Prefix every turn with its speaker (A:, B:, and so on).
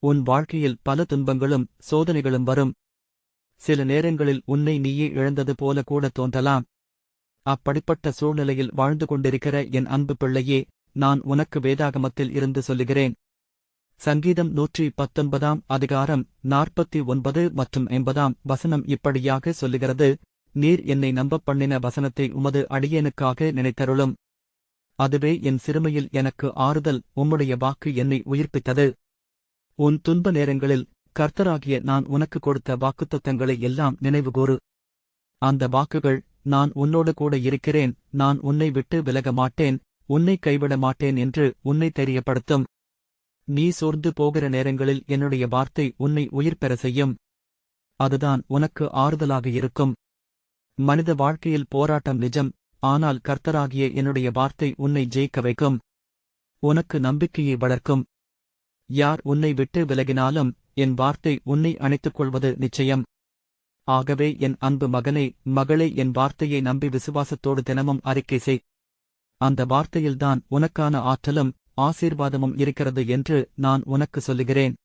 A: உன் வாழ்க்கையில் பல துன்பங்களும் சோதனைகளும் வரும். சில நேரங்களில் உன்னை நீயே இழந்தது போல கூட தோன்றலாம். அப்படிப்பட்ட சூழ்நிலையில் வாழ்ந்து கொண்டிருக்கிற என் அன்பு பிள்ளையே, நான் உனக்கு வேதாகமத்தில் இருந்து சொல்லுகிறேன். சங்கீதம் 119 அதிகாரம் 49 மற்றும் 50 வசனம் இப்படியாக சொல்லுகிறது: நீர் என்னை நம்பப் பண்ணின வசனத்தை உமது அடியேனுக்காக நினைத்தருளும். அதுவே என் சிறுமையில் எனக்கு ஆறுதல். உம்முடைய வாக்கு என்னை உயிர்ப்பித்தது. உன் துன்ப நேரங்களில் கர்த்தராகிய நான் உனக்கு கொடுத்த வாக்குத்தத்தங்களை எல்லாம் நினைவுகூறு. அந்த வாக்குகள், நான் உன்னோடு கூட இருக்கிறேன், நான் உன்னை விட்டு விலக மாட்டேன், உன்னை கைவிட மாட்டேன் என்று உன்னை தெரியப்படுத்தும். நீ சோர்ந்து போகிற நேரங்களில் என்னுடைய வார்த்தை உன்னை உயிர் பெற செய்யும். அதுதான் உனக்கு ஆறுதலாக இருக்கும். மனித வாழ்க்கையில் போராட்டம் நிஜம், ஆனால் கர்த்தராகிய என்னுடைய வார்த்தை உன்னை ஜெயிக்க வைக்கும். உனக்கு நம்பிக்கையை வளர்க்கும். யார் உன்னை விட்டு விலகினாலும் என் வார்த்தை உன்னை அணைத்துக் கொள்வது நிச்சயம். ஆகவே என் அன்பு மகனே, மகளே, என் வார்த்தையை நம்பி விசுவாசத்தோடு தினமும் அறிக்கை செய். அந்த வார்த்தையில்தான் உனக்கான ஆற்றலும் ஆசீர்வாதமும் இருக்கிறது என்று நான் உனக்கு சொல்லுகிறேன்.